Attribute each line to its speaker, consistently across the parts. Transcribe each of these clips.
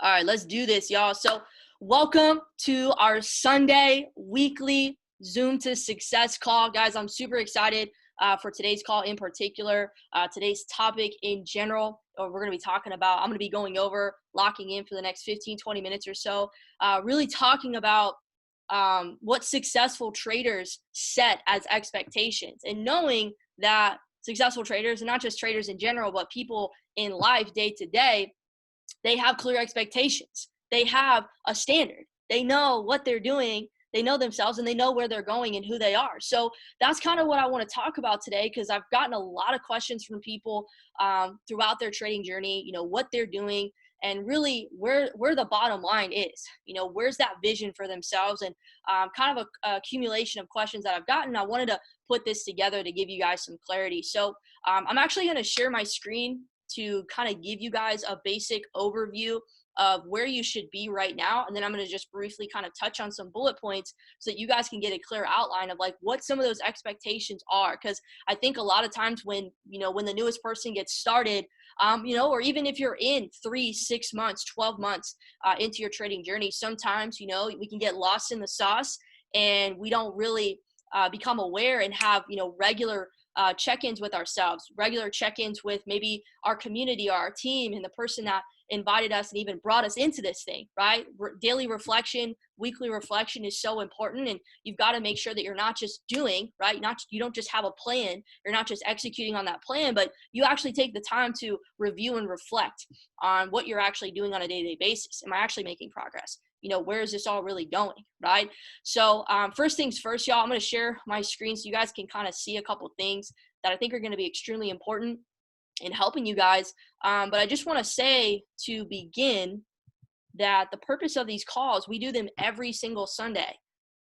Speaker 1: All right, let's do this, y'all. So, welcome to our Sunday weekly Zoom to Success call. Guys, I'm super excited for today's call in particular. Today's topic in general, we're going to be talking about, I'm going to be going over, locking in for the next 15, 20 minutes or so, really talking about what successful traders set as expectations, and knowing that successful traders, and not just traders in general, but people in life day to day, they have clear expectations. They have a standard. They know what they're doing. They know themselves and they know where they're going and who they are. So that's kind of what I want to talk about today, because I've gotten a lot of questions from people throughout their trading journey, what they're doing and really where the bottom line is, where's that vision for themselves, and kind of a accumulation of questions that I've gotten. I wanted to put this together to give you guys some clarity. So I'm actually going to share my screen to kind of give you guys a basic overview of where you should be right now. And then I'm going to just briefly kind of touch on some bullet points so that you guys can get a clear outline of like what some of those expectations are. Because I think a lot of times when the newest person gets started, or even if you're in 3, 6 months, 12 months into your trading journey, sometimes, we can get lost in the sauce and we don't really become aware and have, regular check-ins with ourselves, regular check-ins with maybe our community or our team and the person that invited us and even brought us into this thing, right? Daily reflection, weekly reflection is so important, and you've got to make sure that you're not just doing, right? You don't just have a plan, you're not just executing on that plan, but you actually take the time to review and reflect on what you're actually doing on a day-to-day basis. Am I actually making progress? Where is this all really going, right? So first things first, y'all, I'm going to share my screen so you guys can kind of see a couple things that I think are going to be extremely important in helping you guys. But I just want to say to begin that the purpose of these calls, we do them every single Sunday.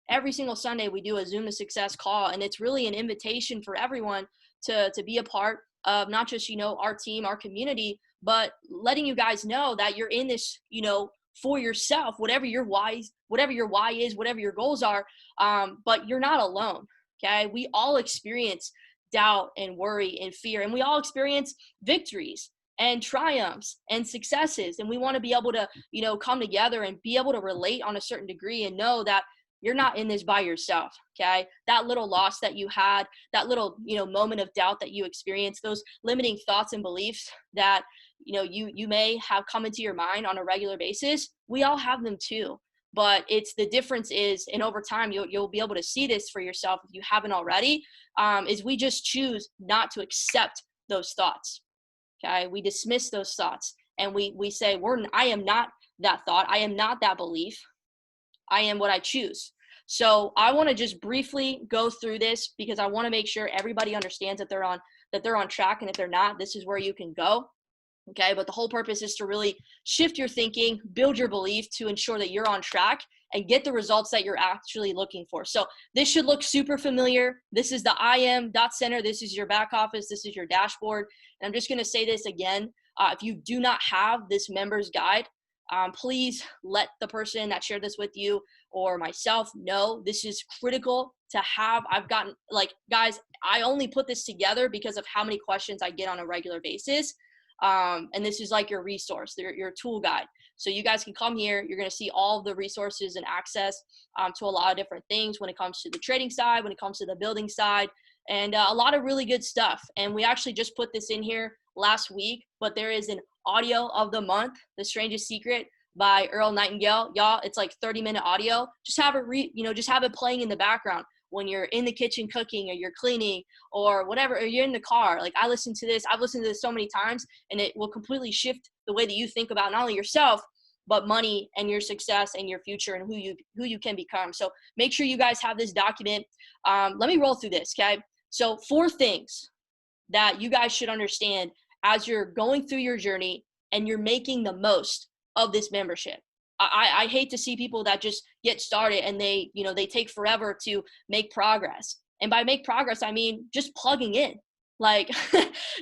Speaker 1: Every single Sunday we do a Zoom to Success call, and it's really an invitation for everyone to be a part of not just, our team, our community, but letting you guys know that you're in this, for yourself, whatever your why is, whatever your goals are, but you're not alone, okay? We all experience doubt and worry and fear, and we all experience victories and triumphs and successes, and we want to be able to, come together and be able to relate on a certain degree and know that you're not in this by yourself, okay? That little loss that you had, that little, moment of doubt that you experienced, those limiting thoughts and beliefs that you may have come into your mind on a regular basis, we all have them too. But it's the difference is, and over time you'll be able to see this for yourself if you haven't already, is we just choose not to accept those thoughts. Okay, we dismiss those thoughts and we say I am not that thought, I am not that belief, I am what I choose. So I want to just briefly go through this because I want to make sure everybody understands that they're on track, and if they're not, this is where you can go. Okay, but the whole purpose is to really shift your thinking, build your belief to ensure that you're on track and get the results that you're actually looking for. So this should look super familiar. This is the IM.Center. This is your back office. This is your dashboard. And I'm just going to say this again. If you do not have this member's guide, please let the person that shared this with you or myself know. This is critical to have. I've gotten, guys, I only put this together because of how many questions I get on a regular basis. And this is like your resource, your tool guide. So you guys can come here. You're going to see all of the resources and access to a lot of different things when it comes to the trading side, when it comes to the building side, and a lot of really good stuff. And we actually just put this in here last week, but there is an audio of the month, The Strangest Secret by Earl Nightingale. Y'all, it's like 30-minute audio. Just have it just have it playing in the background when you're in the kitchen cooking or you're cleaning or whatever, or you're in the car. Like I've listened to this so many times, and it will completely shift the way that you think about not only yourself, but money and your success and your future and who you can become. So make sure you guys have this document. Let me roll through this, okay? So 4 things that you guys should understand as you're going through your journey and you're making the most of this membership. I hate to see people that just get started and they take forever to make progress. And by make progress, I mean just plugging in, like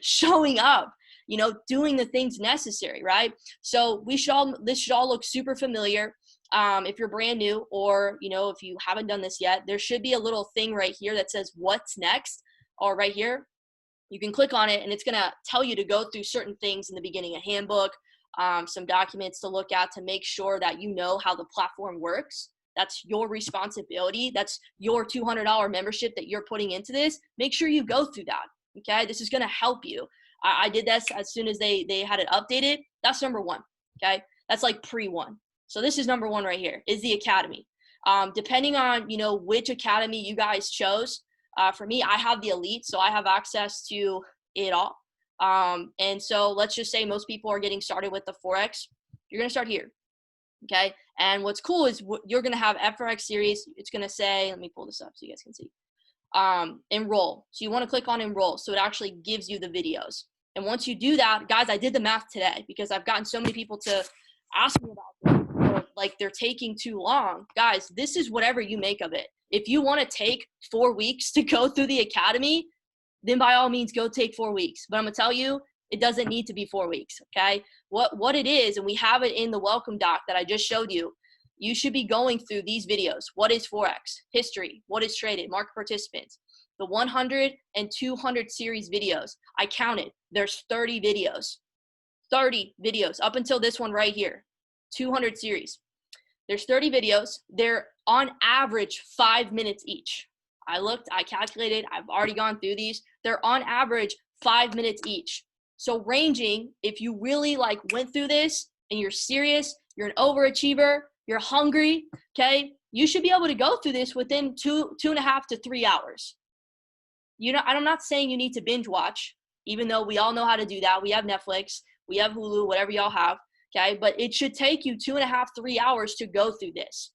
Speaker 1: showing up, doing the things necessary, right? So this should all look super familiar. If you're brand new or, if you haven't done this yet, there should be a little thing right here that says what's next, or right here. You can click on it and it's going to tell you to go through certain things in the beginning, a handbook, some documents to look at to make sure that you know how the platform works. That's your responsibility. That's your $200 membership that you're putting into this. Make sure you go through that. Okay, this is going to help you. I did this as soon as they had it updated. That's number one. Okay, that's like pre-1. So this is number one right here, is the academy. Depending on, you know, which academy you guys chose. For me, I have the elite, so I have access to it all. And so let's just say most people are getting started with the Forex. You're going to start here. Okay. And what's cool is you're going to have FRX series. It's going to say, let me pull this up so you guys can see, enroll. So you want to click on enroll. So it actually gives you the videos. And once you do that, guys, I did the math today because I've gotten so many people to ask me about this. Or like they're taking too long. Guys, this is whatever you make of it. If you want to take 4 weeks to go through the academy, then by all means go take 4 weeks. But I'm going to tell you, it doesn't need to be 4 weeks, okay? What it is, and we have it in the welcome doc that I just showed you, you should be going through these videos. What is Forex? History. What is traded? Market participants. The 100 and 200 series videos. I counted. There's 30 videos. 30 videos up until this one right here. 200 series. There's 30 videos. They're on average 5 minutes each. I looked, I calculated, I've already gone through these. They're on average 5 minutes each. So ranging, if you really like went through this and you're serious, you're an overachiever, you're hungry, okay, you should be able to go through this within 2.5 to 3 hours. You know, I'm not saying you need to binge watch, even though we all know how to do that. We have Netflix, we have Hulu, whatever y'all have, okay, but it should take you 2.5, 3 hours to go through this.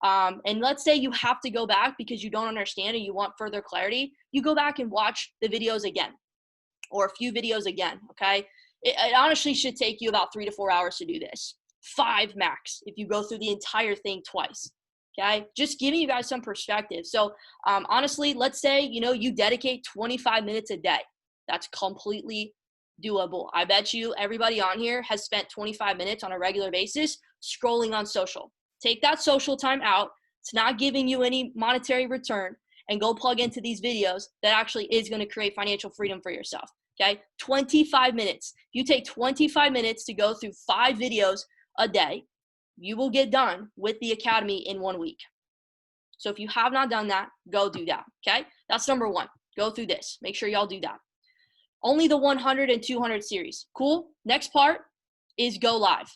Speaker 1: And let's say you have to go back because you don't understand and you want further clarity, you go back and watch the videos again or a few videos again, okay? It honestly should take you about 3 to 4 hours to do this. 5 max if you go through the entire thing twice, okay? Just giving you guys some perspective. So honestly, let's say, you know, you dedicate 25 minutes a day. That's completely doable. I bet you everybody on here has spent 25 minutes on a regular basis scrolling on social. Take that social time out. It's not giving you any monetary return, and go plug into these videos that actually is going to create financial freedom for yourself. Okay. 25 minutes. You take 25 minutes to go through 5 videos a day. You will get done with the academy in 1 week. So if you have not done that, go do that. Okay. That's number one. Go through this. Make sure y'all do that. Only the 100 and 200 series. Cool. Next part is go live.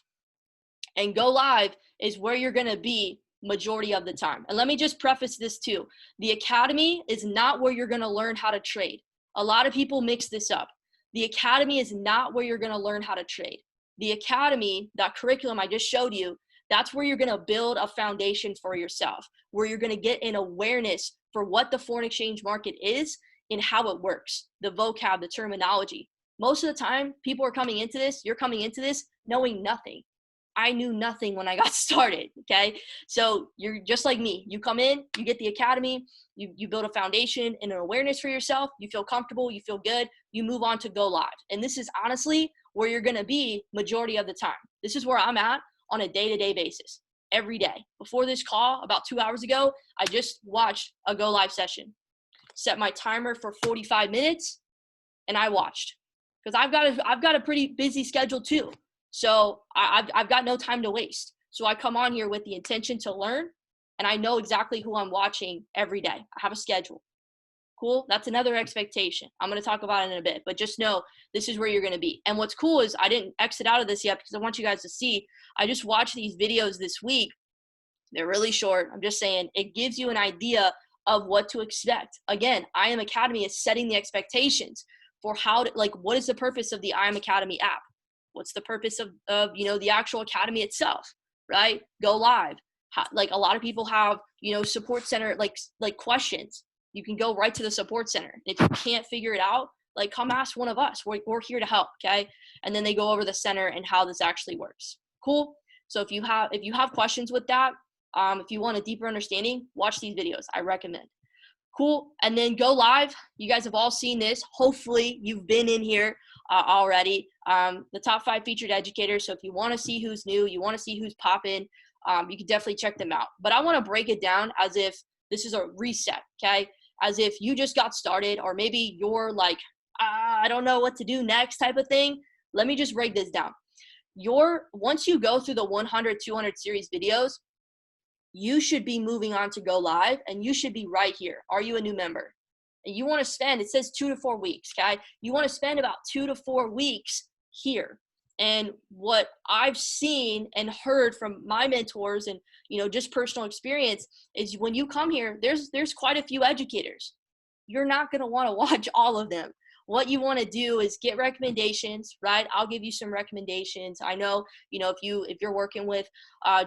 Speaker 1: And go live is where you're going to be majority of the time. And let me just preface this too. The academy is not where you're going to learn how to trade. A lot of people mix this up. The academy is not where you're going to learn how to trade. The academy, that curriculum I just showed you, that's where you're going to build a foundation for yourself, where you're going to get an awareness for what the foreign exchange market is and how it works, the vocab, the terminology. Most of the time, people are coming into this, you're coming into this knowing nothing. I knew nothing when I got started, okay? So you're just like me. You come in, you get the academy, you build a foundation and an awareness for yourself, you feel comfortable, you feel good, you move on to go live. And this is honestly where you're gonna be majority of the time. This is where I'm at on a day-to-day basis, every day. Before this call, about 2 hours ago, I just watched a go live session. Set my timer for 45 minutes, and I watched. Because I've got a pretty busy schedule too. So I've got no time to waste. So I come on here with the intention to learn, and I know exactly who I'm watching every day. I have a schedule. Cool. That's another expectation. I'm going to talk about it in a bit, but just know this is where you're going to be. And what's cool is I didn't exit out of this yet because I want you guys to see. I just watched these videos this week. They're really short. I'm just saying it gives you an idea of what to expect. Again, IM Academy is setting the expectations for how to, like, what is the purpose of the IM Academy app? What's the purpose of you know, the actual academy itself, right? Go live. Like a lot of people have, you know, support center, like questions. You can go right to the support center. If you can't figure it out, like come ask one of us. We're here to help, okay? And then they go over the center and how this actually works. Cool. So if you have questions with that, if you want a deeper understanding, watch these videos. I recommend. Cool. And then go live. You guys have all seen this. Hopefully you've been in here already. The top 5 featured educators. So if you want to see who's new, you want to see who's popping, you can definitely check them out. But I want to break it down as if this is a reset, okay? As if you just got started, or maybe you're like, I don't know what to do next type of thing. Let me just break this down. once you go through the 100, 200 series videos, you should be moving on to go live, and you should be right here. Are you a new member? And you want to spend, it says 2 to 4 weeks, okay? You want to spend about 2 to 4 weeks here. And what I've seen and heard from my mentors and, just personal experience is when you come here, there's quite a few educators. You're not going to want to watch all of them. What you want to do is get recommendations, right? I'll give you some recommendations. I know, if you're working with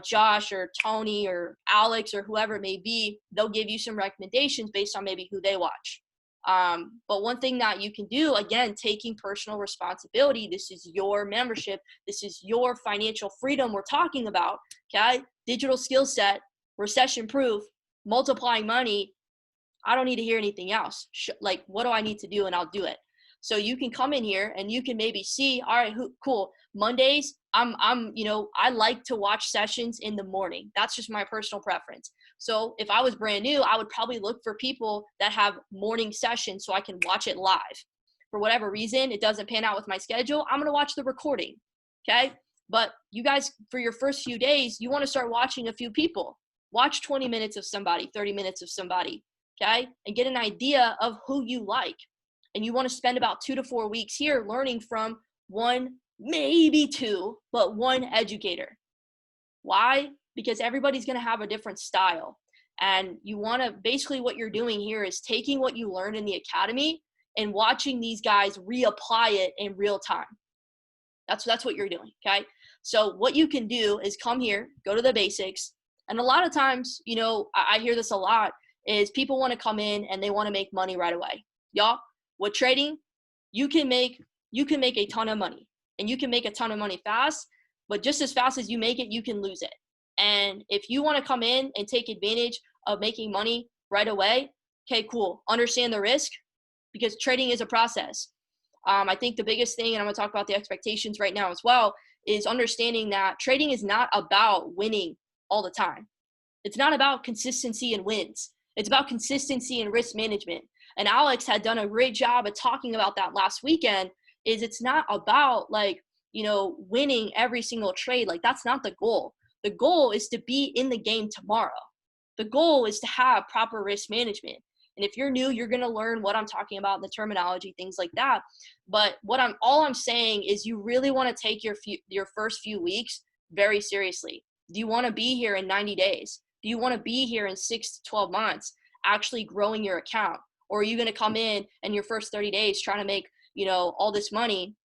Speaker 1: Josh or Tony or Alex or whoever it may be, they'll give you some recommendations based on maybe who they watch. But one thing that you can do, again, taking personal responsibility. This is your membership. This is your financial freedom we're talking about, okay? Digital skill set, recession proof, multiplying money. I don't need to hear anything else. Like, what do I need to do? And I'll do it. So you can come in here and you can maybe see, all right, cool. Mondays, I like to watch sessions in the morning. That's just my personal preference. So if I was brand new, I would probably look for people that have morning sessions so I can watch it live. For whatever reason, it doesn't pan out with my schedule, I'm going to watch the recording. Okay. But you guys, for your first few days, you want to start watching a few people. Watch 20 minutes of somebody, 30 minutes of somebody. Okay. And get an idea of who you like. And you want to spend about 2 to 4 weeks here learning from one, maybe two, but one educator. Why? Because everybody's going to have a different style. And you want to, basically what you're doing here is taking what you learned in the academy and watching these guys reapply it in real time. That's what you're doing, okay? So what you can do is come here, go to the basics. And a lot of times, I hear this a lot, is people want to come in and they want to make money right away. Y'all, with trading, you can make a ton of money, and you can make a ton of money fast, but just as fast as you make it, you can lose it. And if you want to come in and take advantage of making money right away, okay, cool. Understand the risk, because trading is a process. I think the biggest thing, and I'm going to talk about the expectations right now as well, is understanding that trading is not about winning all the time. It's not about consistency and wins. It's about consistency and risk management. And Alex had done a great job of talking about that last weekend. Is it's not about winning every single trade. Like, that's not the goal. The goal is to be in the game tomorrow. The goal is to have proper risk management. And if you're new, you're going to learn what I'm talking about, the terminology, things like that. But all I'm saying is you really want to take your first few weeks very seriously. Do you want to be here in 90 days? Do you want to be here in 6 to 12 months actually growing your account? Or are you going to come in and your first 30 days trying to make, all this money?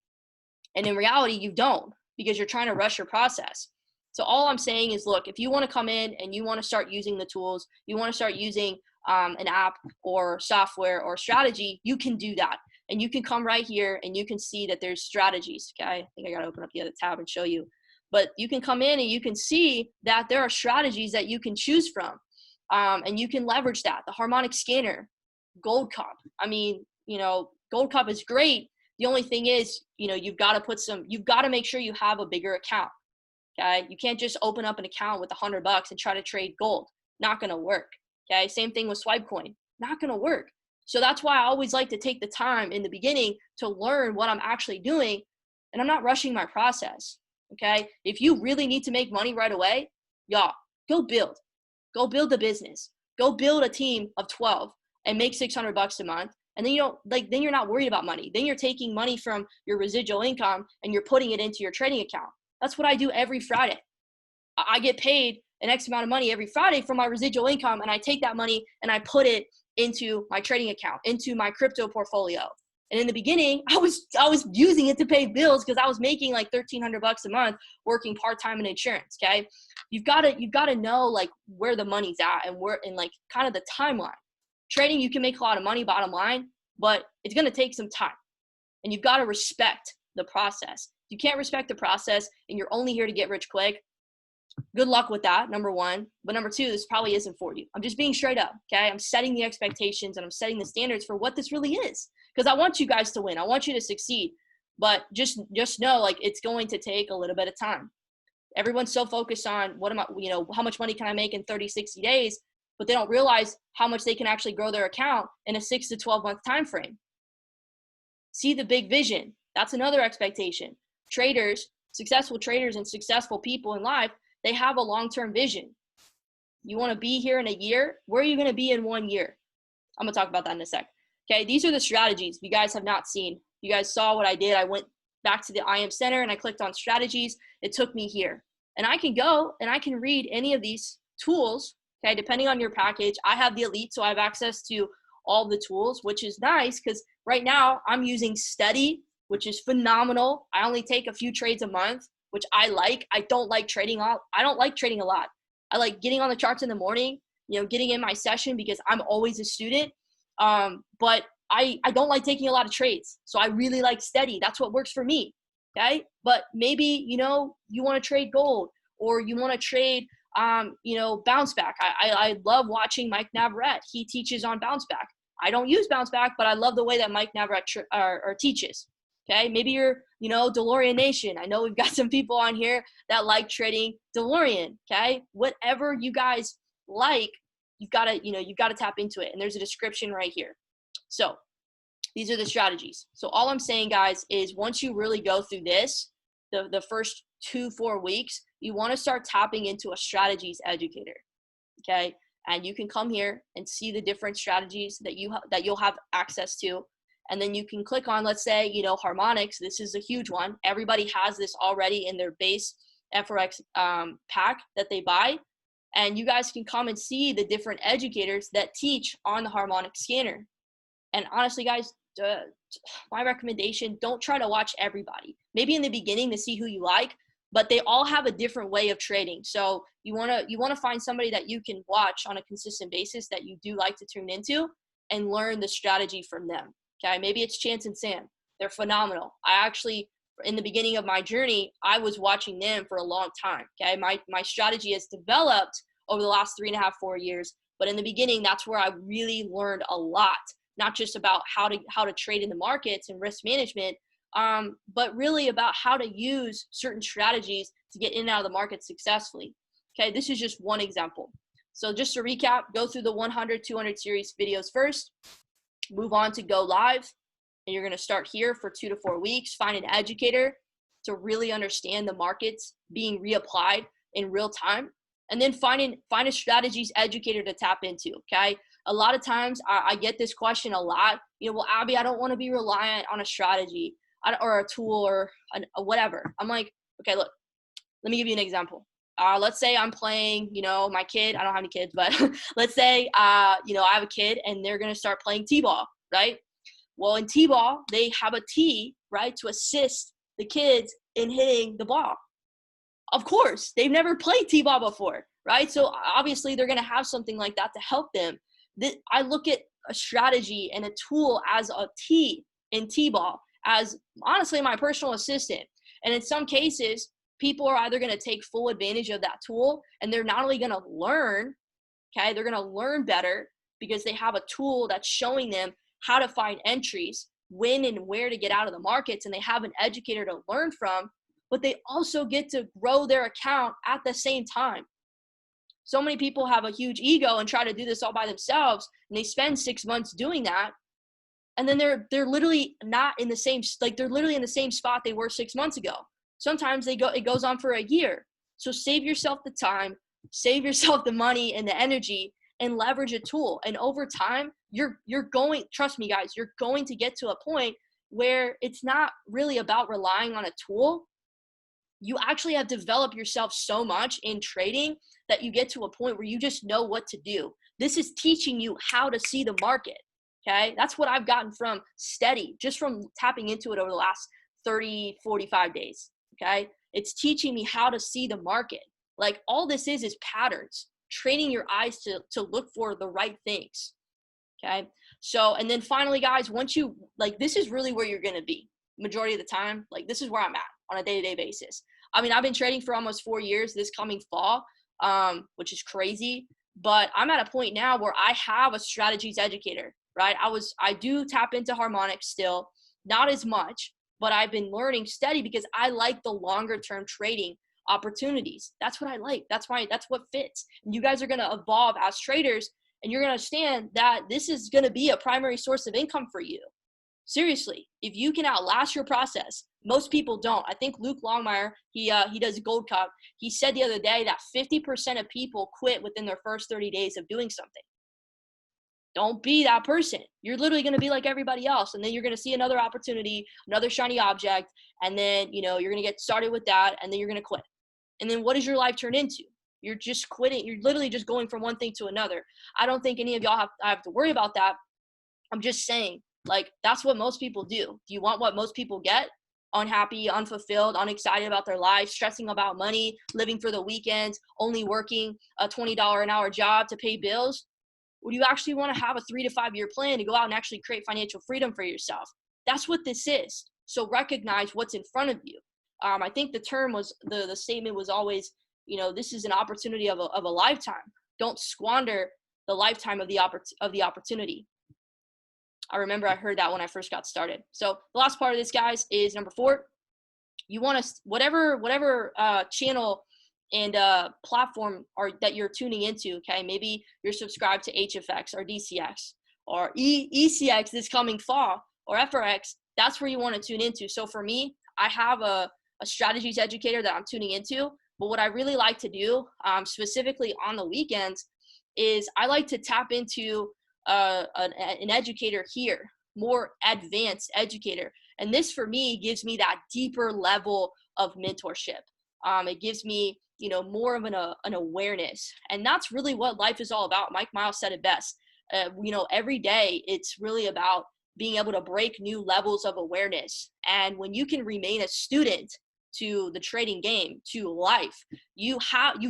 Speaker 1: And in reality, you don't, because you're trying to rush your process. So all I'm saying is, look, if you want to come in and you want to start using the tools, you want to start using an app or software or strategy, you can do that. And you can come right here and you can see that there's strategies. Okay. I think I got to open up the other tab and show you. But you can come in and you can see that there are strategies that you can choose from. And you can leverage that. The harmonic scanner, Gold Cup. I mean, Gold Cup is great. The only thing is, you've got to make sure you have a bigger account. Okay. You can't just open up an account with $100 and try to trade gold. Not going to work. Okay. Same thing with Swipecoin. Not going to work. So that's why I always like to take the time in the beginning to learn what I'm actually doing. And I'm not rushing my process. Okay. If you really need to make money right away, y'all, go build the business, go build a team of 12 and make $600 a month. And then then you're not worried about money. Then you're taking money from your residual income and you're putting it into your trading account. That's what I do every Friday. I get paid an X amount of money every Friday from my residual income, and I take that money and I put it into my trading account, into my crypto portfolio. And in the beginning, I was using it to pay bills because I was making like $1,300 a month working part-time in insurance. Okay. You've got to know like where the money's at and where, and like kind of the timeline. Trading, you can make a lot of money bottom line, but it's going to take some time, and you've got to respect the process. You can't respect the process and you're only here to get rich quick. Good luck with that, number one. But number two, this probably isn't for you. I'm just being straight up, okay? I'm setting the expectations and I'm setting the standards for what this really is, because I want you guys to win. I want you to succeed. But just know, like, it's going to take a little bit of time. Everyone's so focused on how much money can I make in 30, 60 days, but they don't realize how much they can actually grow their account in a 6 to 12 month time frame. See the big vision. That's another expectation. Traders, successful traders and successful people in life, they have a long-term vision. You want to be here in a year? Where are you going to be in 1 year? I'm going to talk about that in a sec. Okay, these are the strategies you guys have not seen. You guys saw what I did. I went back to the IM Center and I clicked on strategies. It took me here. And I can go and I can read any of these tools, okay, depending on your package. I have the Elite, so I have access to all the tools, which is nice because right now I'm using Steady, which is phenomenal. I only take a few trades a month, which I like. I don't like trading a lot. I like getting on the charts in the morning, getting in my session because I'm always a student. But I don't like taking a lot of trades. So I really like Steady. That's what works for me. Okay. But maybe, you want to trade gold, or you want to trade, bounce back. I love watching Mike Navarrete. He teaches on bounce back. I don't use bounce back, but I love the way that Mike Navarrete teaches. Okay. Maybe you're, DeLorean Nation. I know we've got some people on here that like trading DeLorean. Okay. Whatever you guys like, you've got to tap into it. And there's a description right here. So these are the strategies. So all I'm saying, guys, is once you really go through this, the first 2-4 weeks, you want to start tapping into a strategies educator. Okay. And you can come here and see the different strategies that you'll have access to. And then you can click on, let's say, Harmonics. This is a huge one. Everybody has this already in their base FRX pack that they buy. And you guys can come and see the different educators that teach on the Harmonic scanner. And honestly, guys, my recommendation, don't try to watch everybody. Maybe in the beginning to see who you like, but they all have a different way of trading. So you want to find somebody that you can watch on a consistent basis that you do like to tune into and learn the strategy from them. Okay, maybe it's Chance and Sam. They're phenomenal. I actually, in the beginning of my journey, I was watching them for a long time. Okay, my strategy has developed over the last 3.5-4 years, but in the beginning, that's where I really learned a lot. Not just about how to trade in the markets and risk management, but really about how to use certain strategies to get in and out of the market successfully. Okay, this is just one example. So just to recap, go through the 100, 200 series videos first, move on to go live, and you're going to start here for 2 to 4 weeks. Find an educator to really understand the markets being reapplied in real time, and then find a strategies educator to tap into. Okay. A lot of times I get this question a lot, well, Abby, I don't want to be reliant on a strategy or a tool or whatever. I'm like, okay, look, let me give you an example. Let's say I'm playing, my kid, I don't have any kids, but let's say, I have a kid and they're going to start playing T-ball, right? Well, in T-ball, they have a tee, right, to assist the kids in hitting the ball. Of course, they've never played T-ball before, right? So obviously they're going to have something like that to help them. I look at a strategy and a tool as a tee in T-ball as honestly my personal assistant. And in some cases, people are either going to take full advantage of that tool, and they're not only going to learn, okay, they're going to learn better because they have a tool that's showing them how to find entries, when and where to get out of the markets, and they have an educator to learn from, but they also get to grow their account at the same time. So many people have a huge ego and try to do this all by themselves, and they spend 6 months doing that. And then they're literally not in the same, they're literally in the same spot they were 6 months ago. Sometimes it goes on for a year. So save yourself the time, save yourself the money and the energy, and leverage a tool. And over time, you're going, trust me guys, you're going to get to a point where it's not really about relying on a tool. You actually have developed yourself so much in trading that you get to a point where you just know what to do. This is teaching you how to see the market, okay? That's what I've gotten from Steady, just from tapping into it over the last 30, 45 days, okay? It's teaching me how to see the market. Like all this is patterns, training your eyes to look for the right things, okay? So, and then finally, guys, once you, this is really where you're gonna be. Majority of the time, this is where I'm at on a day-to-day basis. I mean, I've been trading for almost 4 years this coming fall, which is crazy, but I'm at a point now where I have a strategies educator, right? I do tap into Harmonics still, not as much, but I've been learning Steady because I like the longer term trading opportunities. That's what I like. That's what fits. And you guys are going to evolve as traders, and you're going to understand that this is going to be a primary source of income for you. Seriously, if you can outlast your process, most people don't. I think Luke Longmire, he does Gold Cup. He said the other day that 50% of people quit within their first 30 days of doing something. Don't be that person. You're literally going to be like everybody else. And then you're going to see another opportunity, another shiny object. And then, you're going to get started with that. And then you're going to quit. And then what does your life turn into? You're just quitting. You're literally just going from one thing to another. I don't think any of y'all have to worry about that. I'm just saying, like, that's what most people do. Do you want what most people get? Unhappy, unfulfilled, unexcited about their life, stressing about money, living for the weekends, only working a $20 an hour job to pay bills? Or do you actually want to have a 3 to 5 year plan to go out and actually create financial freedom for yourself? That's what this is. So recognize what's in front of you. I think the term was, the statement was always, this is an opportunity of a lifetime. Don't squander the lifetime of the opportunity. I remember I heard that when I first got started. So the last part of this, guys, is number 4. You want to, whatever channel and platform that you're tuning into, okay? Maybe you're subscribed to HFX or DCX or ECX this coming fall, or FRX. That's where you want to tune into. So for me, I have a strategies educator that I'm tuning into. But what I really like to do, specifically on the weekends, is I like to tap into an educator here, more advanced educator. And this for me gives me that deeper level of mentorship. It gives me, more of an awareness. And that's really what life is all about. Mike Miles said it best. Every day it's really about being able to break new levels of awareness. And when you can remain a student to the trading game, to life, you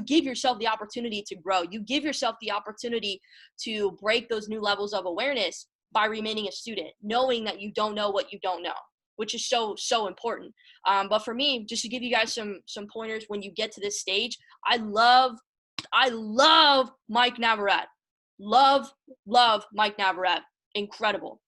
Speaker 1: give yourself the opportunity to grow. You give yourself the opportunity to break those new levels of awareness by remaining a student, knowing that you don't know what you don't know, which is so important. But for me, just to give you guys some pointers when you get to this stage, I love Mike Navarrete. Love Mike Navarrete. Incredible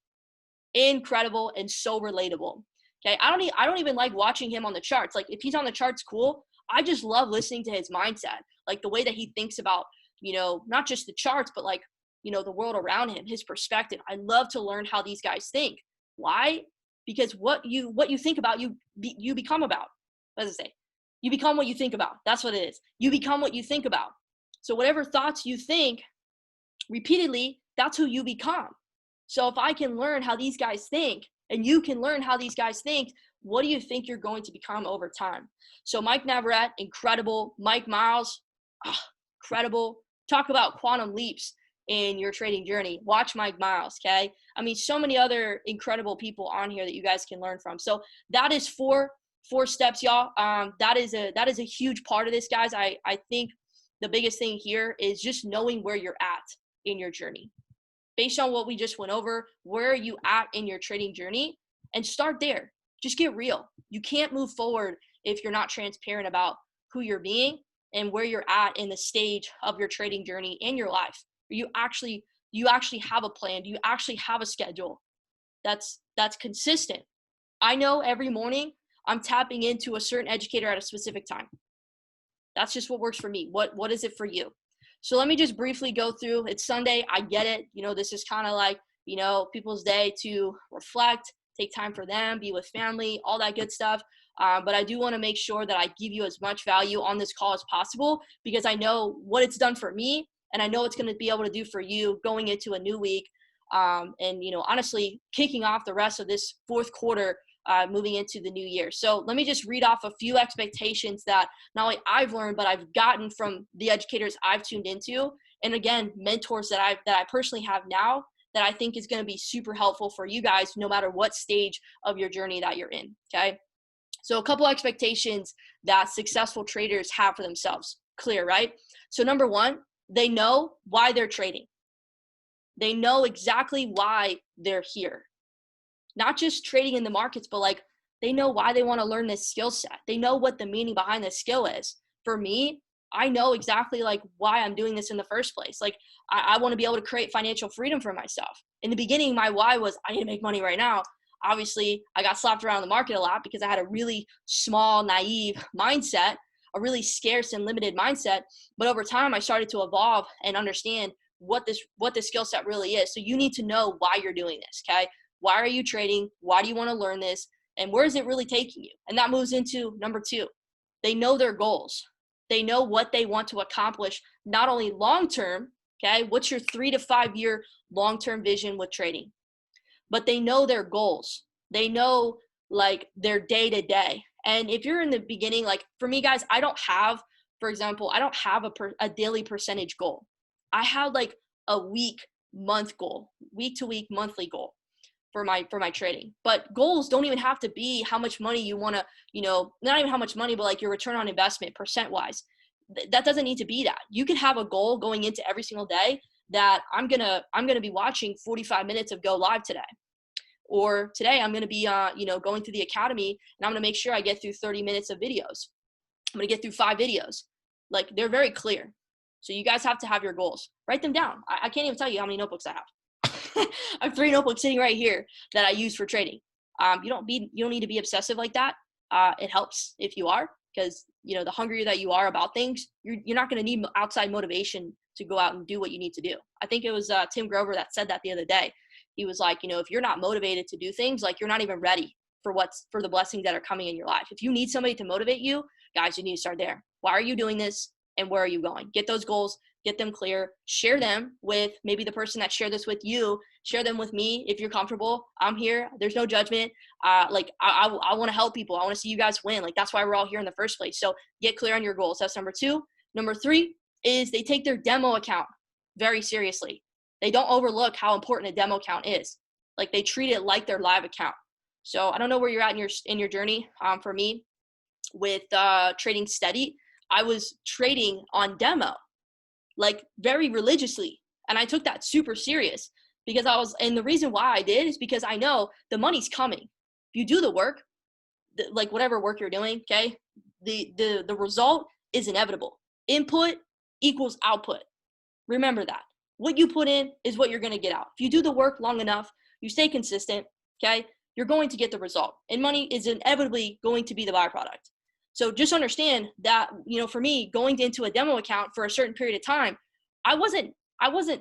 Speaker 1: and so relatable. Okay, I don't even like watching him on the charts. Like, if he's on the charts, cool. I just love listening to his mindset, like the way that he thinks about, not just the charts, but like, the world around him, his perspective. I love to learn how these guys think. Why? Because what you think about, you become about. What does it say? You become what you think about. That's what it is. You become what you think about. So whatever thoughts you think repeatedly, that's who you become. So if I can learn how these guys think, and you can learn how these guys think, what do you think you're going to become over time? So Mike Navarrete, incredible. Mike Miles, incredible. Talk about quantum leaps in your trading journey. Watch Mike Miles, okay? I mean, so many other incredible people on here that you guys can learn from. So that is four steps, y'all. That is a huge part of this, guys. I think the biggest thing here is just knowing where you're at in your journey. Based on what we just went over, where are you at in your trading journey? And start there. Just get real. You can't move forward if you're not transparent about who you're being and where you're at in the stage of your trading journey in your life. You actually have a plan. Do you actually have a schedule that's consistent? I know every morning I'm tapping into a certain educator at a specific time. That's just what works for me. What is it for you? So let me just briefly go through. It's Sunday. I get it. This is kind of like, people's day to reflect, take time for them, be with family, all that good stuff. But I do want to make sure that I give you as much value on this call as possible, because I know what it's done for me, and I know it's going to be able to do for you going into a new week. And honestly, kicking off the rest of this fourth quarter, moving into the new year. So let me just read off a few expectations that not only I've learned, but I've gotten from the educators I've tuned into. And again, mentors that I personally have now that I think is going to be super helpful for you guys, no matter what stage of your journey that you're in. Okay. So a couple expectations that successful traders have for themselves. Clear, right? So number 1, they know why they're trading. They know exactly why they're here. Not just trading in the markets, but like they know why they want to learn this skill set. They know what the meaning behind this skill is. For me, I know exactly like why I'm doing this in the first place. Like I want to be able to create financial freedom for myself. In the beginning, my why was I need to make money right now. Obviously, I got slapped around the market a lot because I had a really small, naive mindset, a really scarce and limited mindset. But over time, I started to evolve and understand what this skill set really is. So you need to know why you're doing this, okay? Why are you trading? Why do you want to learn this? And where is it really taking you? And that moves into number 2. They know their goals. They know what they want to accomplish, not only long-term, okay? What's your 3 to 5 year long-term vision with trading? But they know their goals. They know like their day to day. And if you're in the beginning, like for me, guys, I don't have, for example, I don't have a daily percentage goal. I have like a week, month goal, week to week, monthly goal for my trading. But goals don't even have to be how much money you want to, not even how much money, but like your return on investment percent wise. That doesn't need to be that. You can have a goal going into every single day that I'm gonna be watching 45 minutes of Go Live today. Or today I'm going to be, going to the academy, and I'm going to make sure I get through 30 minutes of videos. I'm going to get through 5 videos. Like, they're very clear. So you guys have to have your goals. Write them down. I can't even tell you how many notebooks I have. I have 3 notebooks sitting right here that I use for trading. You don't need to be obsessive like that. It helps if you are, because the hungrier that you are about things, you're not going to need outside motivation to go out and do what you need to do. I think it was Tim Grover that said that the other day. He was like, if you're not motivated to do things, like you're not even ready for the blessings that are coming in your life. If you need somebody to motivate you, guys, you need to start there. Why are you doing this and where are you going? Get those goals, get them clear, share them with maybe the person that shared this with you, share them with me. If you're comfortable, I'm here. There's no judgment. I want to help people. I want to see you guys win. Like, that's why we're all here in the first place. So get clear on your goals. That's number 2. Number 3 is they take their demo account very seriously. They don't overlook how important a demo account is. Like, they treat it like their live account. So I don't know where you're at in your journey. For me, with trading steady, I was trading on demo, like very religiously, and I took that super serious because and the reason why I did is because I know the money's coming. If you do the work, like whatever work you're doing, okay, the result is inevitable. Input equals output. Remember that. What you put in is what you're going to get out. If you do the work long enough, you stay consistent, okay, you're going to get the result. And money is inevitably going to be the byproduct. So just understand that, for me, going into a demo account for a certain period of time, I wasn't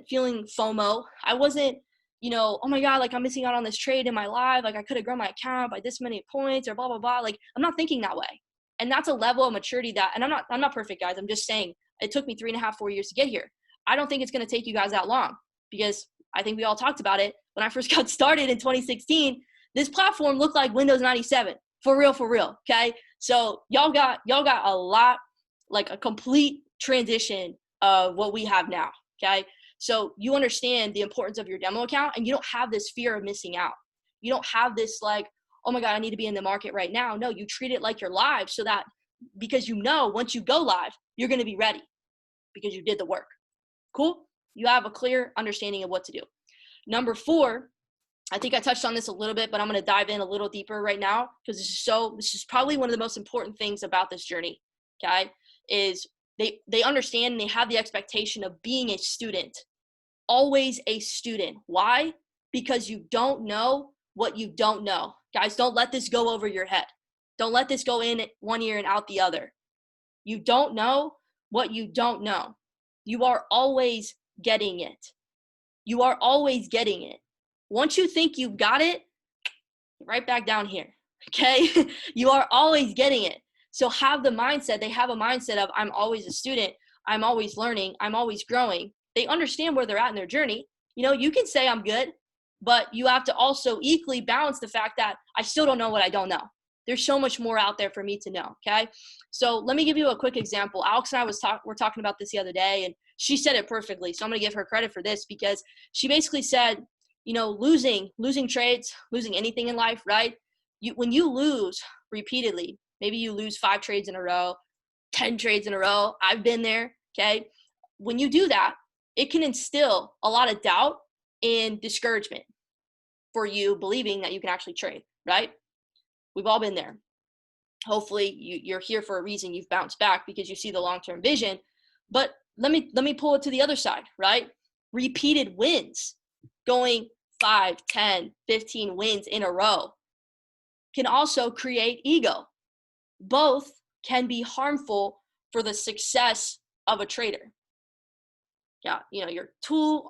Speaker 1: feeling FOMO. I wasn't, oh my God, like I'm missing out on this trade in my live. Like I could have grown my account by this many points or blah, blah, blah. Like I'm not thinking that way. And that's a level of maturity that, and I'm not perfect, guys. I'm just saying it took me 3.5, 4 years to get here. I don't think it's going to take you guys that long because I think we all talked about it. When I first got started in 2016, this platform looked like Windows 97. For real. Okay. So y'all got a lot, like a complete transition of what we have now. Okay. So you understand the importance of your demo account and you don't have this fear of missing out. You don't have this like, oh my God, I need to be in the market right now. No, you treat it like you're live so that because once you go live, you're going to be ready because you did the work. Cool? You have a clear understanding of what to do. Number 4, I think I touched on this a little bit, but I'm going to dive in a little deeper right now because this is probably one of the most important things about this journey, okay, is they understand and they have the expectation of being a student, always a student. Why? Because you don't know what you don't know. Guys, don't let this go over your head. Don't let this go in one ear and out the other. You don't know what you don't know. You are always getting it. You are always getting it. Once you think you've got it, right back down here, okay? You are always getting it. So have the mindset. They have a mindset of I'm always a student. I'm always learning. I'm always growing. They understand where they're at in their journey. You can say I'm good, but you have to also equally balance the fact that I still don't know what I don't know. There's so much more out there for me to know, okay? So let me give you a quick example. Alex and I were talking about this the other day, and she said it perfectly. So I'm going to give her credit for this because she basically said, losing trades, losing anything in life, right? When you lose repeatedly, maybe you lose 5 trades in a row, 10 trades in a row. I've been there, okay? When you do that, it can instill a lot of doubt and discouragement for you believing that you can actually trade, right? We've all been there. Hopefully you're here for a reason. You've bounced back because you see the long-term vision. But let me pull it to the other side, right? Repeated wins, going 5, 10, 15 wins in a row can also create ego. Both can be harmful for the success of a trader. Yeah, you're two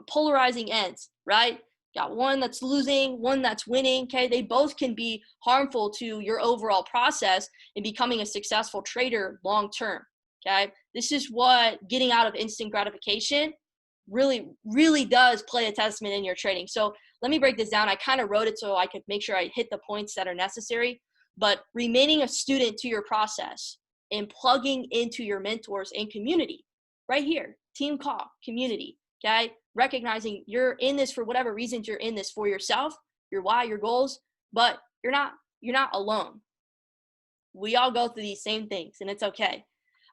Speaker 1: polarizing ends, right? got one that's losing, one that's winning. Okay, they both can be harmful to your overall process in becoming a successful trader long term. Okay, this is what getting out of instant gratification really does play a testament in your trading. So let me break this down. I kind of wrote it so I could make sure I hit the points that are necessary. But remaining a student to your process and plugging into your mentors and community right here, team call, community, okay? Recognizing you're in this for whatever reasons you're in this for yourself, your why, your goals, but you're not alone. We all go through these same things and it's okay.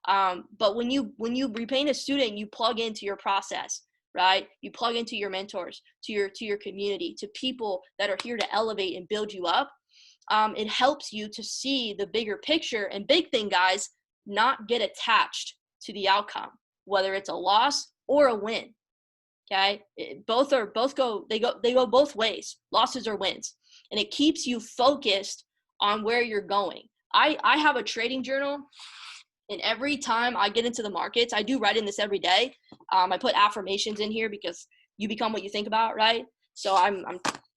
Speaker 1: But when you remain a student, you plug into your process, right? You plug into your mentors, to your community, to people that are here to elevate and build you up. It helps you to see the bigger picture. And big thing, guys, not get attached to the outcome, whether it's a loss or a win. Okay, both go both ways, losses or wins, and it keeps you focused on where you're going. I have a trading journal, and every time I get into the markets, I do write in this every day. I put affirmations in here because you become what you think about, right? So I'm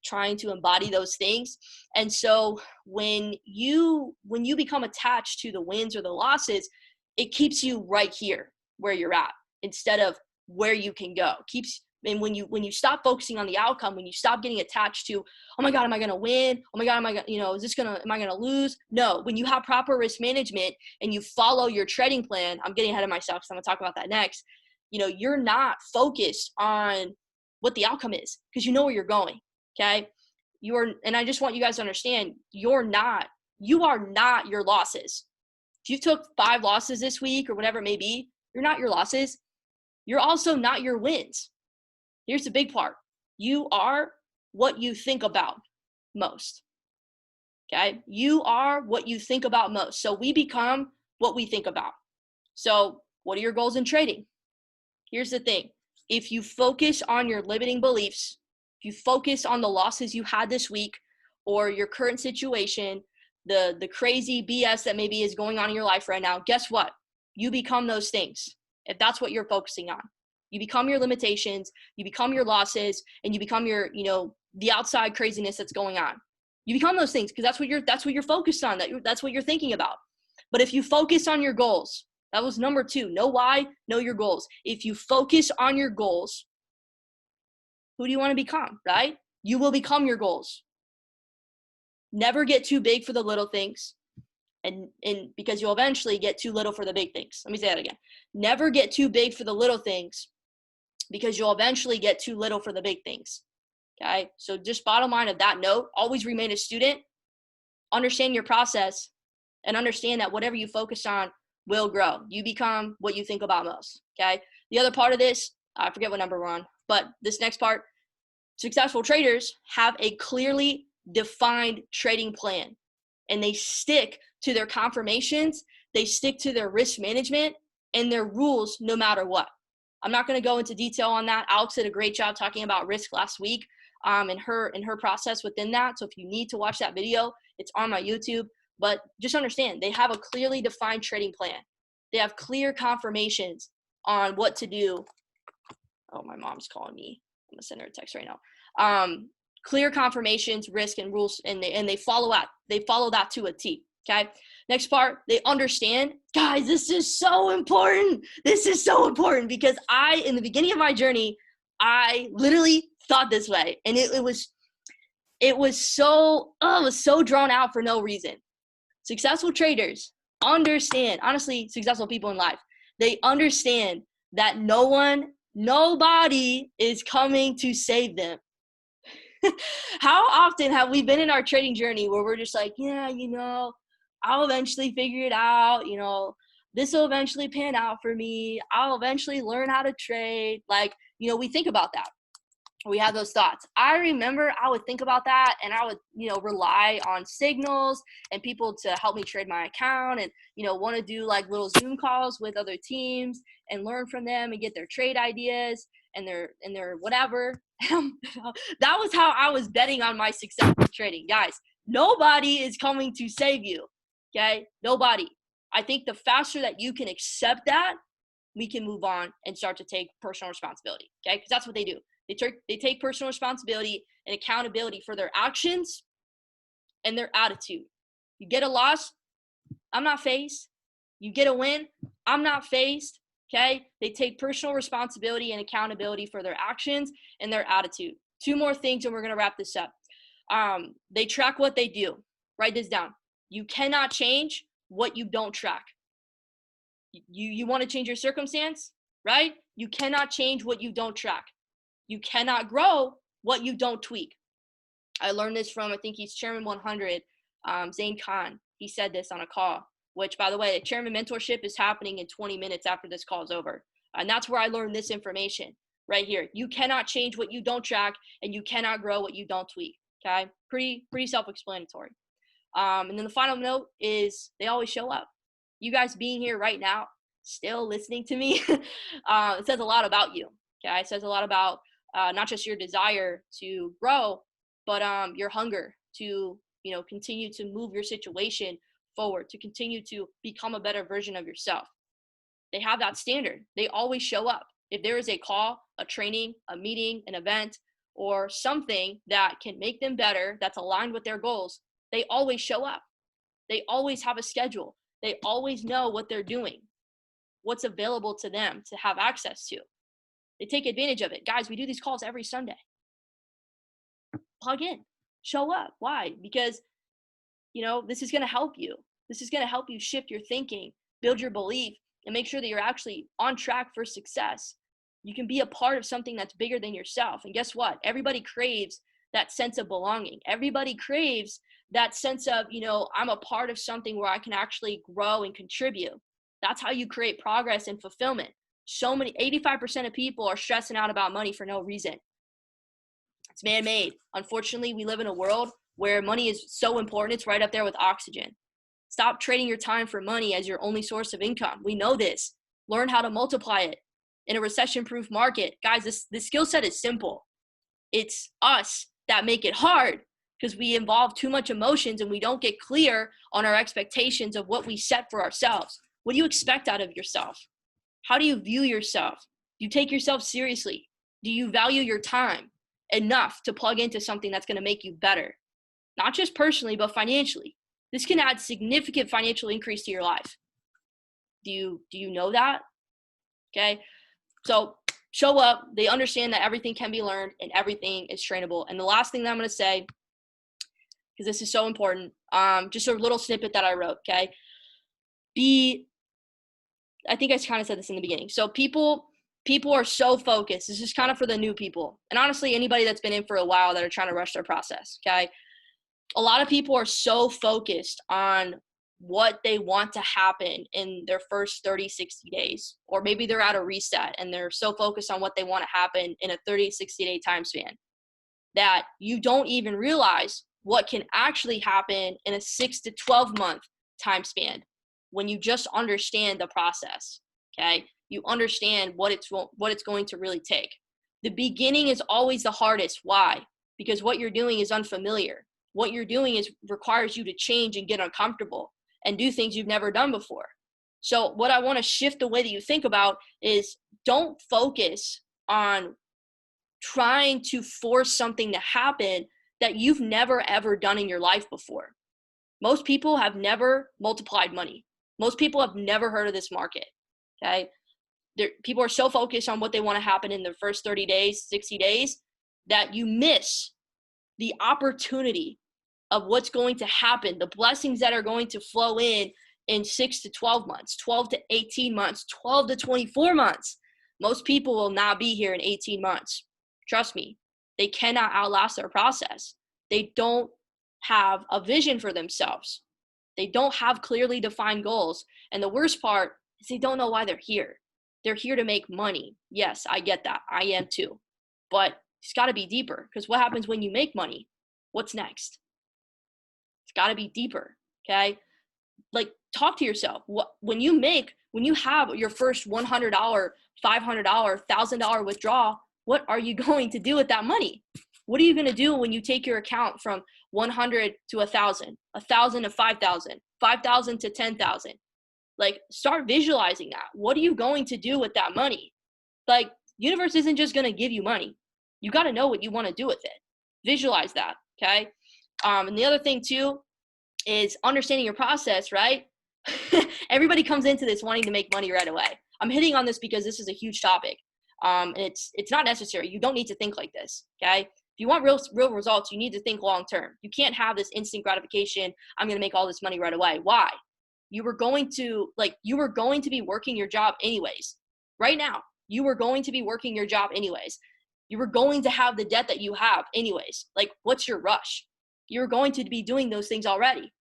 Speaker 1: trying to embody those things. And so when you become attached to the wins or the losses, it keeps you right here where you're at instead of where you can go. And when you stop focusing on the outcome, when you stop getting attached to, oh my God, am I going to win? Oh my God, am I going to lose? No, when you have proper risk management and you follow your trading plan, I'm getting ahead of myself, so I'm going to talk about that next. You're not focused on what the outcome is because you know where you're going. Okay. And I just want you guys to understand, you are not your losses. If you took 5 losses this week or whatever it may be, you're not your losses. You're also not your wins. Here's the big part. You are what you think about most. Okay? You are what you think about most. So we become what we think about. So what are your goals in trading? Here's the thing. If you focus on your limiting beliefs, if you focus on the losses you had this week or your current situation, the crazy BS that maybe is going on in your life right now, guess what? You become those things. If that's what you're focusing on. You become your limitations, you become your losses, and you become your, the outside craziness that's going on. You become those things because that's what you're focused on. That's what you're thinking about. But if you focus on your goals, that was number 2. Know why, know your goals. If you focus on your goals, who do you want to become, right? You will become your goals. Never get too big for the little things. And because you'll eventually get too little for the big things. Let me say that again. Never get too big for the little things because you'll eventually get too little for the big things. Okay. So just bottom line of that note, always remain a student, understand your process, and understand that whatever you focus on will grow. You become what you think about most. Okay. The other part of this, I forget what number we're on, but this next part, successful traders have a clearly defined trading plan and they stick to their confirmations. They stick to their risk management and their rules no matter what. I'm not going to go into detail on that. Alex did a great job talking about risk last week and her process within that. So if you need to watch that video, it's on my YouTube. But just understand, they have a clearly defined trading plan. They have clear confirmations on what to do. Oh, my mom's calling me. I'm going to send her a text right now. Clear confirmations, risk, and rules, and they follow that to a T. Okay. Next part, they understand. Guys, this is so important. This is so important because in the beginning of my journey, I literally thought this way, and it was so drawn out for no reason. Successful traders understand, honestly, successful people in life, they understand that nobody is coming to save them. How often have we been in our trading journey where we're just like, yeah, I'll eventually figure it out. This will eventually pan out for me. I'll eventually learn how to trade. We think about that. We have those thoughts. I remember I would think about that and I would, rely on signals and people to help me trade my account and, want to do like little Zoom calls with other teams and learn from them and get their trade ideas and their whatever. That was how I was betting on my success in trading. Guys, nobody is coming to save you. Okay? Nobody. I think the faster that you can accept that, we can move on and start to take personal responsibility. Okay? Because that's what they do. They take personal responsibility and accountability for their actions and their attitude. You get a loss, I'm not fazed. You get a win, I'm not fazed. Okay? They take personal responsibility and accountability for their actions and their attitude. 2 more things and we're going to wrap this up. They track what they do. Write this down. You cannot change what you don't track. You want to change your circumstance, right? You cannot change what you don't track. You cannot grow what you don't tweak. I learned this from, I think he's Chairman 100, Zane Khan. He said this on a call, which, by the way, Chairman Mentorship is happening in 20 minutes after this call is over. And that's where I learned this information right here. You cannot change what you don't track, and you cannot grow what you don't tweak. Okay? Pretty self-explanatory. And then the final note is they always show up. You guys being here right now, still listening to me, it says a lot about you. Okay? It says a lot about not just your desire to grow, but your hunger to, continue to move your situation forward, to continue to become a better version of yourself. They have that standard. They always show up. If there is a call, a training, a meeting, an event, or something that can make them better, that's aligned with their goals, they always show up. They always have a schedule. They always know what they're doing, what's available to them to have access to. They take advantage of it. Guys, we do these calls every Sunday. Plug in, show up. Why? Because, this is going to help you. This is going to help you shift your thinking, build your belief, and make sure that you're actually on track for success. You can be a part of something that's bigger than yourself. And guess what? Everybody craves that sense of belonging. Everybody craves that sense of, I'm a part of something where I can actually grow and contribute. That's how you create progress and fulfillment. 85% of people are stressing out about money for no reason. It's man-made. Unfortunately, we live in a world where money is so important. It's right up there with oxygen. Stop trading your time for money as your only source of income. We know this. Learn how to multiply it in a recession-proof market. Guys, this skill set is simple. It's us that make it hard because we involve too much emotions and we don't get clear on our expectations of what we set for ourselves. What do you expect out of yourself? How do you view yourself? Do you take yourself seriously? Do you value your time enough to plug into something that's going to make you better? Not just personally, but financially. This can add significant financial increase to your life. Do you know that? Okay. So show up. They understand that everything can be learned and everything is trainable. And the last thing that I'm going to say, because this is so important, just a little snippet that I wrote. Okay. I think I kind of said this in the beginning. So people are so focused. This is kind of for the new people. And honestly, anybody that's been in for a while that are trying to rush their process. Okay. A lot of people are so focused on what they want to happen in their first 30, 60 days. Or maybe they're at a reset and they're so focused on what they want to happen in a 30, 60-day time span that you don't even realize what can actually happen in a 6 to 12 month time span when you just understand the process. Okay. You understand what it's going to really take. The beginning is always the hardest. Why? Because what you're doing is unfamiliar. What you're doing requires you to change and get uncomfortable and do things you've never done before. So what I want to shift the way that you think about is don't focus on trying to force something to happen that you've never ever done in your life before. Most people have never multiplied money. Most people have never heard of this market. Okay. People are so focused on what they want to happen in their first 30 days, 60 days, that you miss the opportunity of what's going to happen, the blessings that are going to flow in 6 to 12 months, 12 to 18 months, 12 to 24 months. Most people will not be here in 18 months. Trust me, they cannot outlast their process. They don't have a vision for themselves. They don't have clearly defined goals. And the worst part is they don't know why they're here. They're here to make money. Yes, I get that. I am too. But it's got to be deeper, because what happens when you make money? What's next? It's got to be deeper. Okay. Like, talk to yourself. When you have your first $100, $500, $1,000 withdrawal, what are you going to do with that money? What are you going to do when you take your account from 100 to 1,000, 1,000 to 5,000, 5,000 to 10,000? Like, start visualizing that. What are you going to do with that money? Like, universe isn't just going to give you money. You got to know what you want to do with it. Visualize that, okay? And the other thing too is understanding your process, right? Everybody comes into this wanting to make money right away. I'm hitting on this because this is a huge topic. And it's not necessary. You don't need to think like this, okay? If you want real results, you need to think long term. You can't have this instant gratification. I'm going to make all this money right away. Why? You were going to be working your job anyways. Right now, you were going to be working your job anyways. You were going to have the debt that you have anyways. Like, what's your rush? You're going to be doing those things already.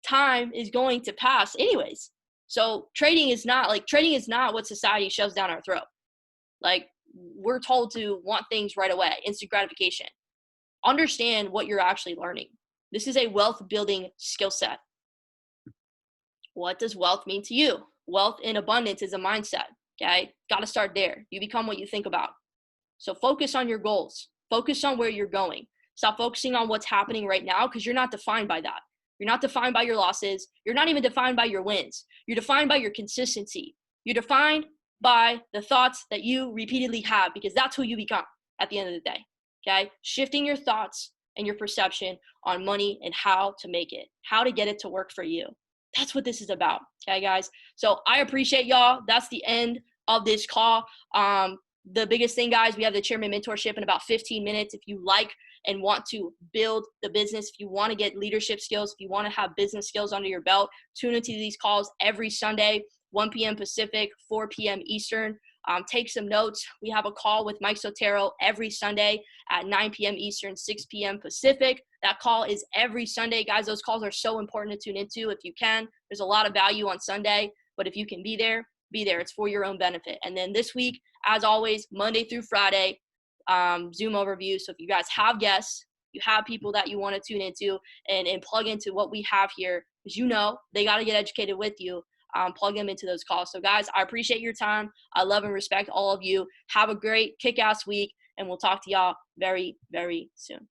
Speaker 1: Time is going to pass anyways. So trading is not what society shoves down our throat. Like, we're told to want things right away, instant gratification. Understand what you're actually learning. This is a wealth building skill set. What does wealth mean to you? Wealth in abundance is a mindset, okay? Got to start there. You become what you think about. So focus on your goals. Focus on where you're going. Stop focusing on what's happening right now, because you're not defined by that. You're not defined by your losses. You're not even defined by your wins. You're defined by your consistency. You're defined by the thoughts that you repeatedly have, because that's who you become at the end of the day, okay? Shifting your thoughts and your perception on money and how to make it, how to get it to work for you. That's what this is about, okay, guys? So I appreciate y'all. That's the end of this call. The biggest thing, guys, we have the Chairman Mentorship in about 15 minutes. If you like and want to build the business, if you want to get leadership skills, if you want to have business skills under your belt, tune into these calls every Sunday, 1 p.m. Pacific, 4 p.m. Eastern. Take some notes. We have a call with Mike Sotero every Sunday at 9 p.m. Eastern, 6 p.m. Pacific. That call is every Sunday. Guys, those calls are so important to tune into if you can. There's a lot of value on Sunday, but if you can be there, be there. It's for your own benefit. And then this week, as always, Monday through Friday, Zoom overview. So if you guys have guests, you have people that you want to tune into and plug into what we have here, because you know they got to get educated with you. Plug them into those calls. So guys, I appreciate your time. I love and respect all of you. Have a great kick-ass week, and we'll talk to y'all very, very soon.